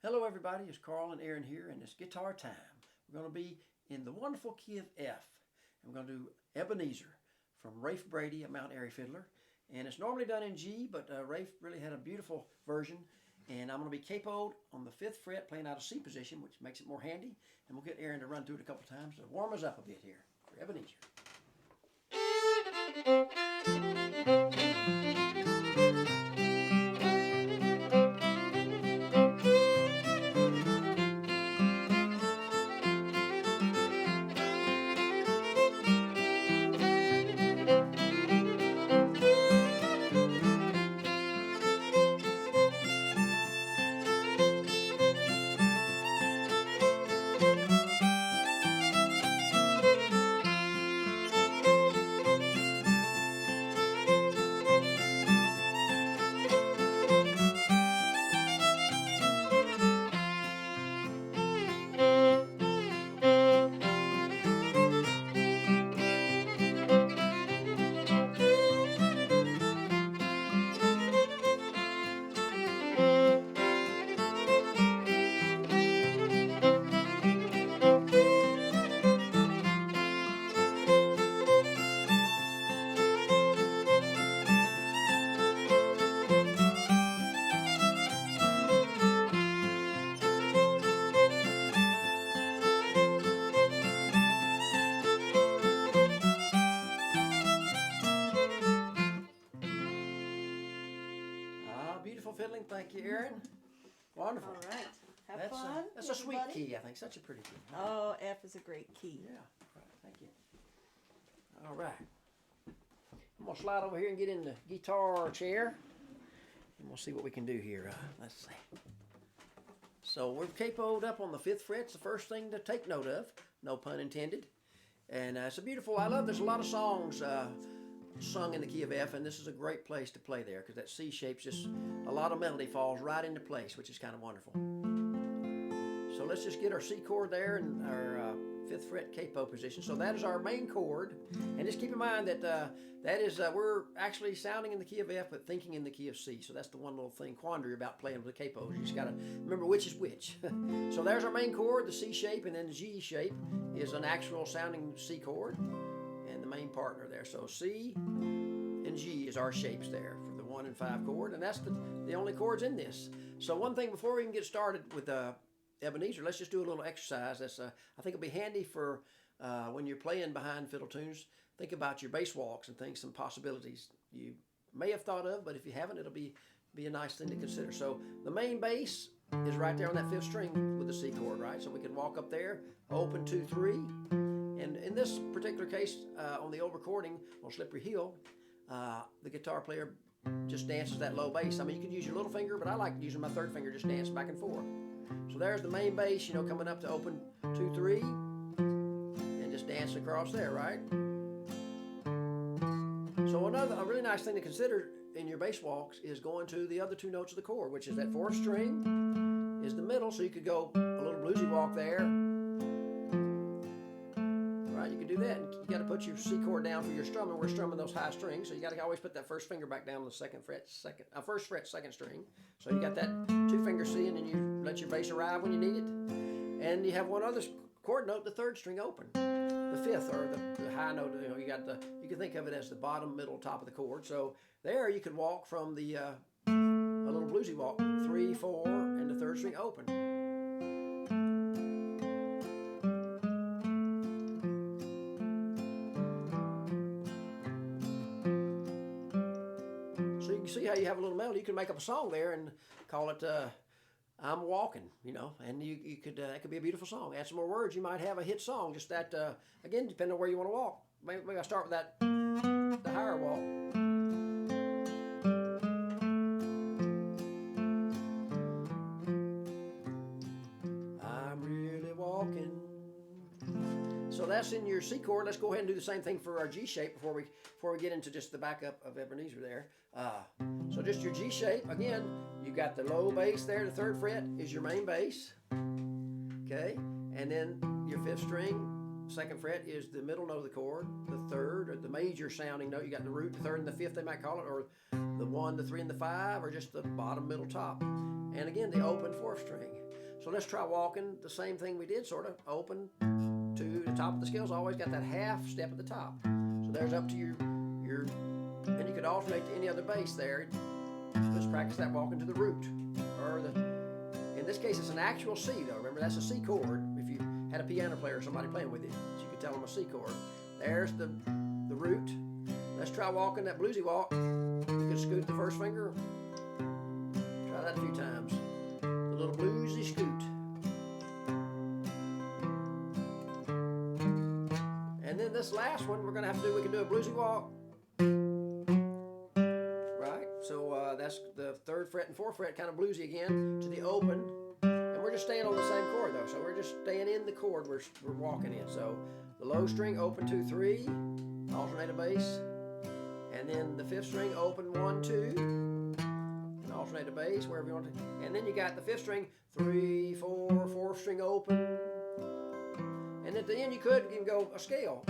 Hello everybody, it's Carl and Erynn here, and it's guitar time. We're going to be in the wonderful key of F, and we're going to do Ebenezer from Rafe Brady, a Mount Airy fiddler. And it's normally done in G, but Rafe really had a beautiful version, and I'm going to be capoed on the 5th fret, playing out of C position, which makes it more handy. And we'll get Erynn to run through it a couple times to warm us up a bit here for Ebenezer. Beautiful fiddling, thank you, Erynn. Wonderful. All right, have fun. That's a sweet key, I think. Such a pretty key. Oh, F is a great key. Yeah, thank you. All right. I'm going to slide over here and get in the guitar chair, and we'll see what we can do here. Let's see. So we're capoed up on the 5th fret. It's the first thing to take note of, no pun intended. And it's a beautiful, there's a lot of songs sung in the key of F, and this is a great place to play there because that C shape's just, a lot of melody falls right into place, which is kind of wonderful. So let's just get our C chord there in our 5th fret capo position. So that is our main chord, and just keep in mind that we're actually sounding in the key of F but thinking in the key of C. So that's the one little thing, quandary about playing with the capos. You just got to remember which is which. So there's our main chord, the C shape, and then the G shape is an actual sounding C chord. The main partner there. So C and G is our shapes there for the 1 and 5 chord, and that's the only chords in this. So one thing before we even get started with Ebenezer, let's just do a little exercise. That's I think it'll be handy for when you're playing behind fiddle tunes. Think about your bass walks and things, some possibilities you may have thought of, but if you haven't, it'll be a nice thing to consider. So the main bass is right there on that 5th string with the C chord, right? So we can walk up there, open 2, 3. And in this particular case, on the old recording on Slippery Hill, the guitar player just dances that low bass. I mean, you could use your little finger, but I like using my 3rd finger, just dance back and forth. So there's the main bass, coming up to open 2, 3, and just dance across there, right? So a really nice thing to consider in your bass walks is going to the other 2 notes of the chord, which is that 4th string is the middle, so you could go a little bluesy walk there. You can do that, and you got to put your C chord down for your strumming. We're strumming those high strings, so you got to always put that 1st finger back down on the 2nd fret, 1st fret, 2nd string. So you got that 2-finger C, and then you let your bass arrive when you need it. And you have one other chord note, the 3rd string open, the 5th or the high note. You can think of it as the bottom, middle, top of the chord. So there you could walk from the a little bluesy walk, 3, 4, and the 3rd string open. See how you have a little melody. You can make up a song there and call it I'm Walking, and you could it could be a beautiful song. Add some more words, you might have a hit song. Just that, again, depending on where you want to walk. Maybe I start with the higher walk. I'm really walking. So that's in your C chord. Let's go ahead and do the same thing for our G shape before we get into just the backup of Ebenezer there. So just your G shape. Again, you got the low bass there. The 3rd fret is your main bass. Okay, and then your 5th string, 2nd fret is the middle note of the chord. The 3rd, or the major sounding note, you got the root, the 3rd and the 5th, they might call it, or the 1, the 3, and the 5, or just the bottom, middle, top. And again, the open 4th string. So let's try walking the same thing we did, sort of open to the top of the scales. Always got that half step at the top. So there's up to your, and you could alternate to any other bass there. Let's practice that walking to the root, or in this case it's an actual C though. Remember, that's a C chord. If you had a piano player or somebody playing with you, so you could tell them a C chord. There's the root. Let's try walking that bluesy walk. You can scoot the first finger. Try that a few times. The little bluesy scoot. And then this last one we're going to have to do, we can do a bluesy walk. Right? So that's the 3rd fret and 4th fret, kind of bluesy again, to the open. And we're just staying on the same chord though. So we're just staying in the chord we're walking in. So the low string, open 2, 3, alternate a bass. And then the 5th string, open 1, 2, and alternate a bass wherever you want to. And then you got the 5th string, 3, 4, 4th string open. And at the end you could even go a scale.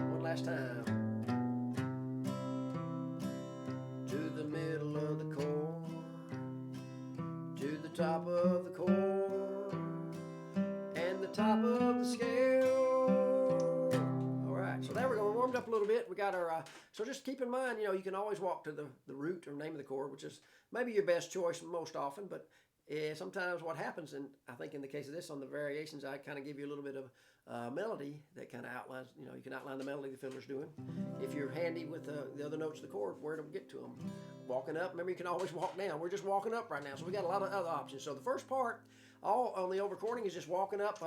One last time. To the middle of the chord, to the top of the chord, and the top of the scale. So there we go. We're warmed up a little bit. We got our, so just keep in mind, you know, you can always walk to the root or name of the chord, which is maybe your best choice most often, but sometimes what happens, and I think in the case of this, on the variations, I kind of give you a little bit of melody that kind of outlines, you know, you can outline the melody the fiddler's doing. If you're handy with the other notes of the chord, where to get to them. Walking up, remember you can always walk down. We're just walking up right now, so we got a lot of other options. So the first part, all on the old recording, is just walking up.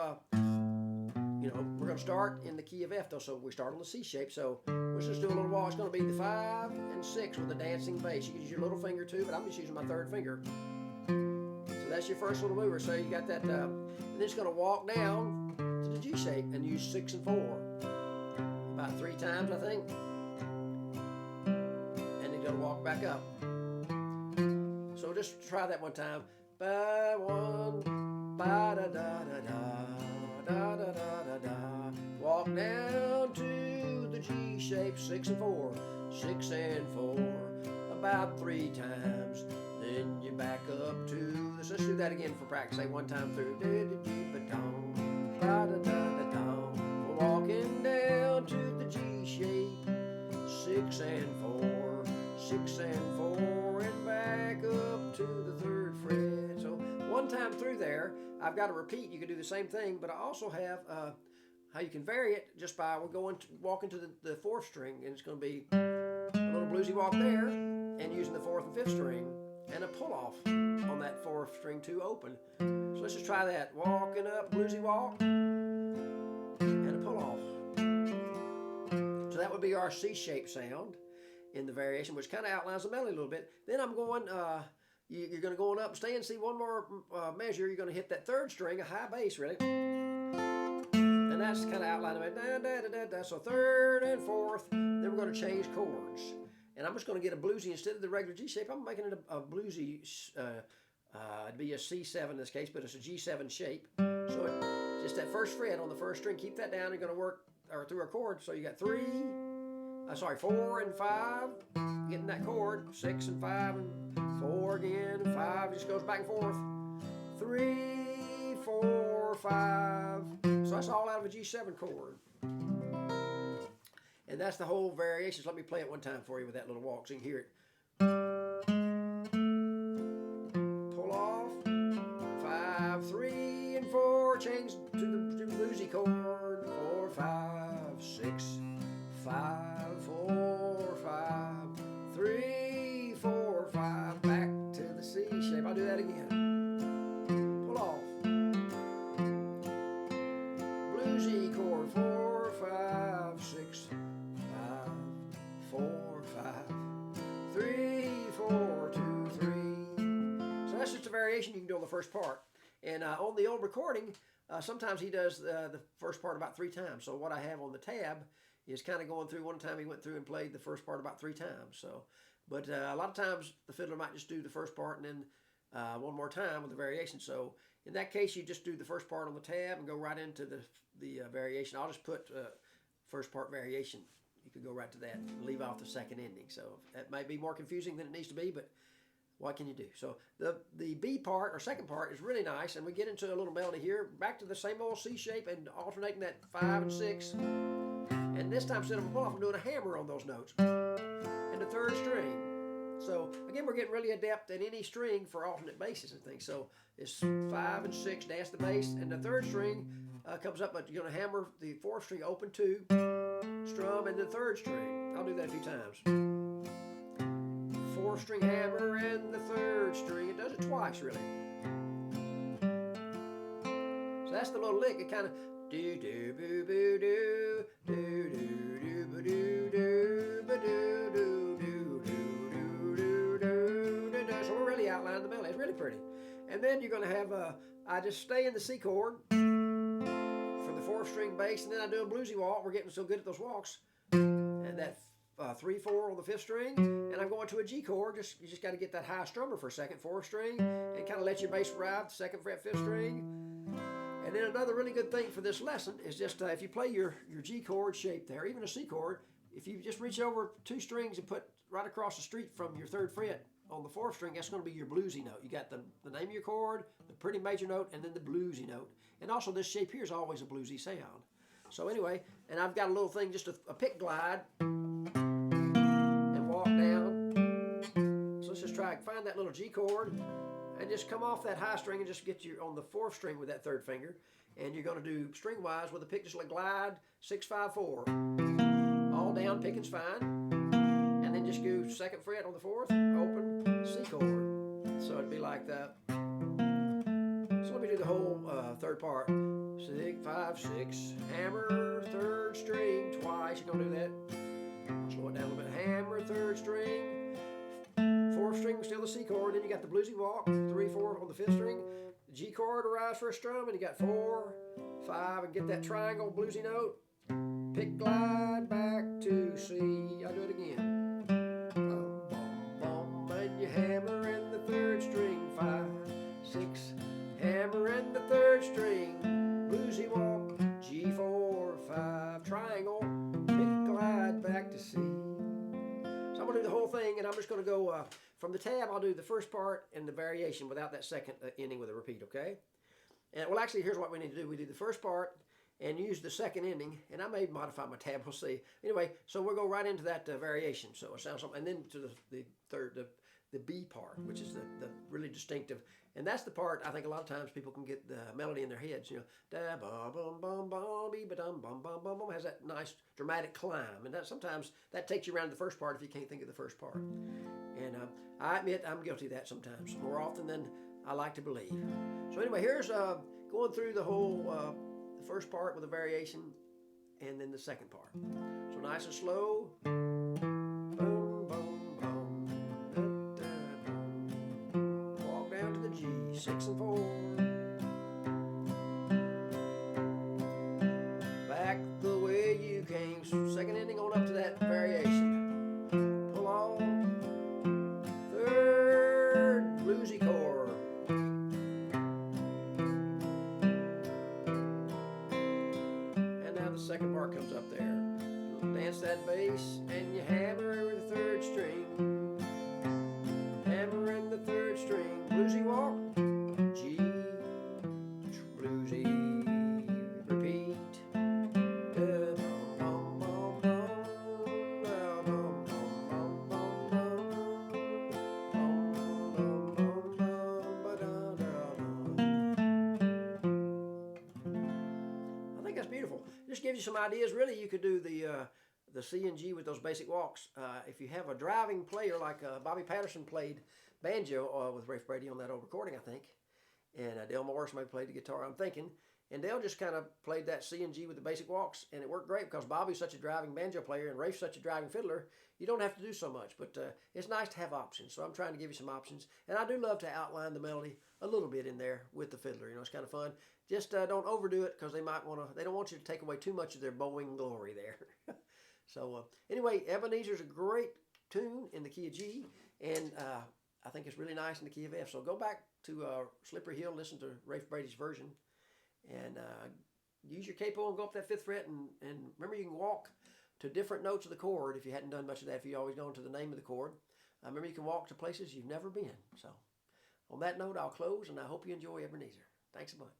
You know, we're going to start in the key of F though, so we start on the C shape. So let's just do a little walk. It's going to be the 5 and 6 with a dancing bass. You can use your little finger too, but I'm just using my 3rd finger. So that's your first little mover. So you got that, and then it's going to walk down to the G shape and use 6 and 4 about 3 times, I think. And then going to walk back up. So just try that one time. Ba one, ba da da da da. Da, da, da, da, da. Walk down to the G shape, 6 and 4, 6 and 4, about 3 times. Then you back up to this. Let's do that again for practice. Say one time through. We're walking down to the G shape, 6 and 4, 6 and 4, and back up to the 3rd fret. So one time through there, I've got to repeat. You can do the same thing, but I also have how you can vary it just by walking to the 4th string, and it's going to be a little bluesy walk there, and using the 4th and 5th string, and a pull off on that 4th string to open. So let's just try that. Walking up, bluesy walk, and a pull off. So that would be our C shape sound in the variation, which kind of outlines the melody a little bit. Then I'm going. You're going to go on up and stay and see one more measure. You're going to hit that 3rd string, a high bass, really. And that's kind of outlining it. Da, da, da, da, da. So 3rd and 4th. Then we're going to change chords. And I'm just going to get a bluesy instead of the regular G shape. I'm making it a bluesy. It'd be a C7 in this case, but it's a G7 shape. So it's just that 1st fret on the 1st string. Keep that down. You're going to work through a chord. So you got 4 and 5. Getting that chord. 6 and 5 and 4 again, and 5, just goes back and forth. 3, 4, 5. So that's all out of a G7 chord. And that's the whole variation. So let me play it one time for you with that little walk so you can hear it. Pull off. 5, 3, and 4. Change to the bluesy chord. 4, 5, 6, 5, 4, 5, 3, 4, 5. Back to the C shape. I'll do that again. Pull off. Bluesy chord. 4, 5, 6, 5, 4, 5, 3, 4, 2, 3. So that's just a variation you can do on the first part. And on the old recording, sometimes he does the first part about 3 times. So what I have on the tab is kind of going through. One time he went through and played the first part about 3 times. So, but a lot of times the fiddler might just do the first part and then one more time with the variation. So in that case, you just do the first part on the tab and go right into the variation. I'll just put first part variation. You could go right to that and leave off the second ending. So that might be more confusing than it needs to be, but what can you do? So the B part or second part is really nice, and we get into a little melody here, back to the same old C shape and alternating that 5 and 6. And this time, instead of a pull off, I'm doing a hammer on those notes. And the third string. So again, we're getting really adept at any string for alternate basses and things. So it's 5 and 6, dance the bass, and the third string comes up, but you're going to hammer the fourth string open 2, strum, and the third string. I'll do that a few times. Fourth string hammer and the third string. It does it twice, really. So that's the little lick. It kind of do do boo boo do do do do boo do do boo do do do do do do do. So we're really outlining the melody. It's really pretty. And then you're going to have I just stay in the C chord for the fourth string bass, and then I do a bluesy walk. We're getting so good at those walks, and that 3/4 on the fifth string, and I'm going to a G chord. You just got to get that high strummer for a second, fourth string, and kind of let your bass ride, second fret, fifth string. And then another really good thing for this lesson is just if you play your G chord shape there, even a C chord, if you just reach over 2 strings and put right across the street from your third fret on the fourth string, that's going to be your bluesy note. You got the name of your chord, the pretty major note, and then the bluesy note. And also this shape here is always a bluesy sound. So anyway, and I've got a little thing, just a pick glide, and walk down. So let's just try, find that little G chord, and just come off that high string and just get you on the fourth string with that third finger. And you're going to do string wise with a pick, just like glide, 6, 5, 4. All down, picking's fine. And then just go second fret on the fourth, open, C chord. So it'd be like that. So let me do the whole third part. 6, 5, 6, hammer, third string, twice. You're going to do that. Slow it down a little bit. Hammer, third string. Fourth string, still the C chord. Then you got the bluesy walk, 3, 4 on the fifth string. The G chord arrives for a strum, and you got 4, 5, and get that triangle bluesy note. Pick glide back to C. I'll do it again. Bum, bum, bum, and you hammer in the third string, 5, 6. Hammer in the third string, bluesy walk, G, 4, 5, triangle, pick glide back to C. So I'm going to do the whole thing, and I'm just going to go from the tab. I'll do the first part and the variation without that second ending with a repeat, okay? And well, actually, here's what we need to do. We do the first part and use the second ending, and I may modify my tab. We'll see. Anyway, so we'll go right into that variation. So it sounds something, and then to the third, the B part, which is the really distinctive. And that's the part I think a lot of times people can get the melody in their heads. You know, da bum bum bum bum be ba dum bum bum bum bum, has that nice dramatic climb, and that sometimes that takes you around the first part if you can't think of the first part. And I admit I'm guilty of that sometimes, more often than I like to believe. So anyway, here's going through the whole the first part with a variation, and then the second part. So nice and slow. Boom, boom, boom. Da, da, boom. Walk down to the G, 6 and 4. Back the way you came. So second ending on up to that variation. Pull off. Third bluesy chord. The second part comes up there. Dance that bass and you hammer in the third string. Hammer in the third string. Bluesy walk, G, bluesy, repeat. I think that's beautiful. Just gives you some ideas. Really, you could do the C and G with those basic walks. If you have a driving player like Bobby Patterson played banjo with Rafe Brady on that old recording, I think, and Dale Morris maybe played the guitar, I'm thinking, and Dale just kind of played that C and G with the basic walks, and it worked great because Bobby's such a driving banjo player and Rafe's such a driving fiddler. You don't have to do so much, but it's nice to have options. So I'm trying to give you some options, and I do love to outline the melody a little bit in there with the fiddler. You know, it's kind of fun. Just don't overdo it because they don't want you to take away too much of their bowing glory there. So anyway, Ebenezer's a great tune in the key of G, and I think it's really nice in the key of F. So go back to Slippery Hill, listen to Rafe Brady's version, and use your capo and go up that 5th fret, and remember you can walk to different notes of the chord if you hadn't done much of that, if you always gone to the name of the chord. I remember you can walk to places you've never been. So on that note, I'll close, and I hope you enjoy Ebenezer. Thanks a bunch.